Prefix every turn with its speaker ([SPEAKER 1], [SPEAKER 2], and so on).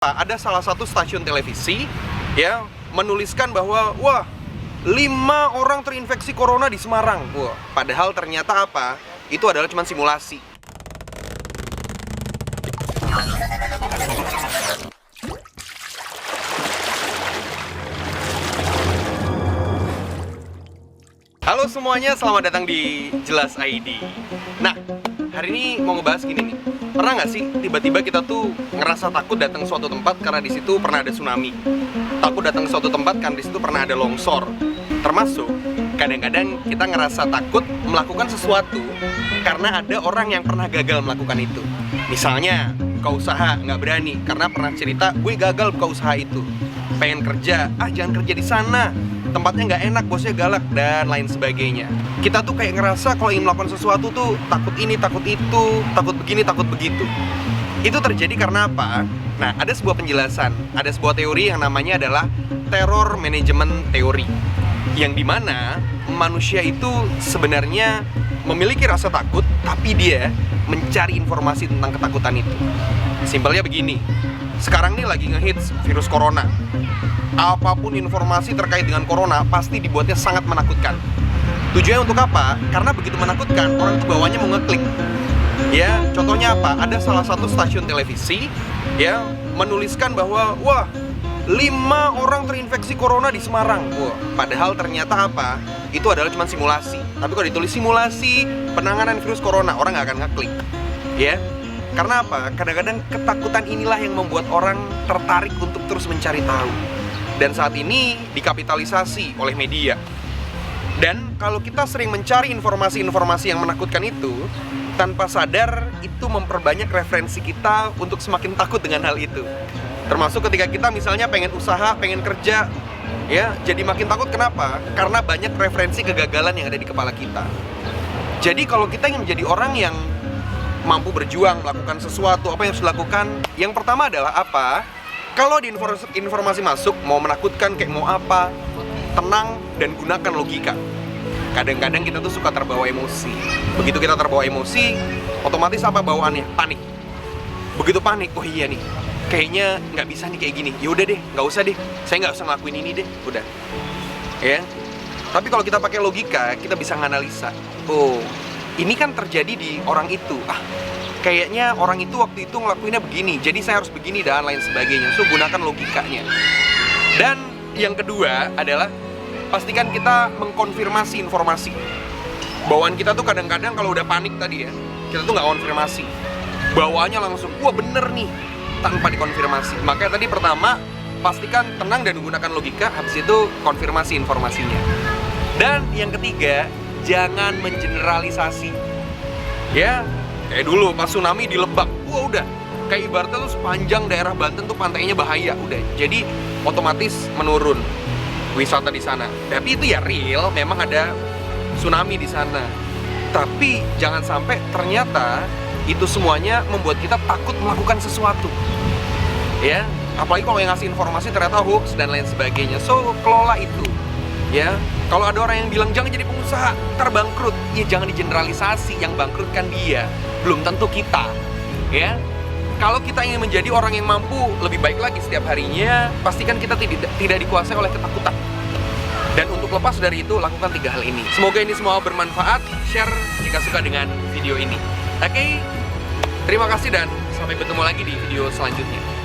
[SPEAKER 1] Ada salah satu stasiun televisi ya menuliskan bahwa wah 5 orang terinfeksi corona di Semarang. Wah, padahal ternyata apa? Itu adalah cuma simulasi. Halo semuanya, selamat datang di Jelas ID. Nah, hari ini mau ngebahas gini nih. Pernah nggak sih tiba-tiba kita tuh ngerasa takut datang suatu tempat karena di situ pernah ada tsunami? Takut datang suatu tempat karena di situ pernah ada longsor. Termasuk kadang-kadang kita ngerasa takut melakukan sesuatu karena ada orang yang pernah gagal melakukan itu. Misalnya, buka usaha nggak berani karena pernah cerita gue gagal buka usaha itu. Pengen kerja, jangan kerja di sana, tempatnya nggak enak, bosnya galak, dan lain sebagainya. Kita tuh kayak ngerasa kalau ingin melakukan sesuatu tuh takut ini, takut itu, takut begini, takut begitu. Itu terjadi karena apa? Nah, ada sebuah penjelasan, ada sebuah teori yang namanya adalah terror management theory, yang dimana manusia itu sebenarnya memiliki rasa takut, tapi dia mencari informasi tentang ketakutan itu. Simpelnya begini, sekarang nih lagi ngehits virus corona. Apapun informasi terkait dengan corona pasti dibuatnya sangat menakutkan. Tujuannya untuk apa? Karena begitu menakutkan, orang itu bawahnya mau ngeklik. Ya, contohnya apa? Ada salah satu stasiun televisi ya menuliskan bahwa wah 5 orang terinfeksi corona di Semarang. Wah, padahal ternyata apa? Itu adalah cuma simulasi. Tapi kalau ditulis simulasi penanganan virus corona, orang nggak akan ngeklik. Ya, karena apa? Kadang-kadang ketakutan inilah yang membuat orang tertarik untuk terus mencari tahu. Dan saat ini dikapitalisasi oleh media. Dan kalau kita sering mencari informasi-informasi yang menakutkan itu, tanpa sadar itu memperbanyak referensi kita untuk semakin takut dengan hal itu. Termasuk ketika kita misalnya pengen usaha, pengen kerja, ya, jadi makin takut. Kenapa? Karena banyak referensi kegagalan yang ada di kepala kita. Jadi kalau kita ingin menjadi orang yang mampu berjuang, melakukan sesuatu, apa yang harus dilakukan? Yang pertama adalah apa? Kalau di informasi masuk, mau menakutkan kayak mau apa, tenang dan gunakan logika. Kadang-kadang kita tuh suka terbawa emosi. Begitu kita terbawa emosi, otomatis apa bawaannya? Panik. Begitu panik, oh iya nih, kayaknya nggak bisa nih kayak gini. Yaudah deh, nggak usah deh, saya nggak usah ngelakuin ini deh, udah. Ya. Tapi kalau kita pakai logika, kita bisa nganalisa. Oh, ini kan terjadi di orang itu. Kayaknya orang itu waktu itu ngelakuinnya begini, jadi saya harus begini dan lain sebagainya. So, gunakan logikanya. Dan yang kedua adalah pastikan kita mengkonfirmasi informasi. Bawaan kita tuh kadang-kadang kalau udah panik tadi ya, kita tuh nggak konfirmasi. Bawaannya langsung, wah bener nih, tanpa dikonfirmasi. Makanya tadi pertama, pastikan tenang dan gunakan logika, habis itu konfirmasi informasinya. Dan yang ketiga, jangan mengeneralisasi. Ya, kayak dulu pas tsunami di Lebak, wah udah kayak ibaratnya tuh sepanjang daerah Banten tuh pantainya bahaya, udah. Jadi otomatis menurun wisata di sana. Tapi itu ya real, memang ada tsunami di sana. Tapi jangan sampai ternyata itu semuanya membuat kita takut melakukan sesuatu. Ya, apalagi kalau yang ngasih informasi ternyata hoax dan lain sebagainya. So, kelola itu. Ya, kalau ada orang yang bilang jangan jadi pengusaha, ntar bangkrut, ya jangan digeneralisasi, yang bangkrut kan dia, belum tentu kita. Ya, kalau kita ingin menjadi orang yang mampu lebih baik lagi setiap harinya, pastikan kita tidak dikuasai oleh ketakutan. Dan untuk lepas dari itu, lakukan 3 hal ini. Semoga ini semua bermanfaat. Share jika suka dengan video ini. Oke, terima kasih dan sampai bertemu lagi di video selanjutnya.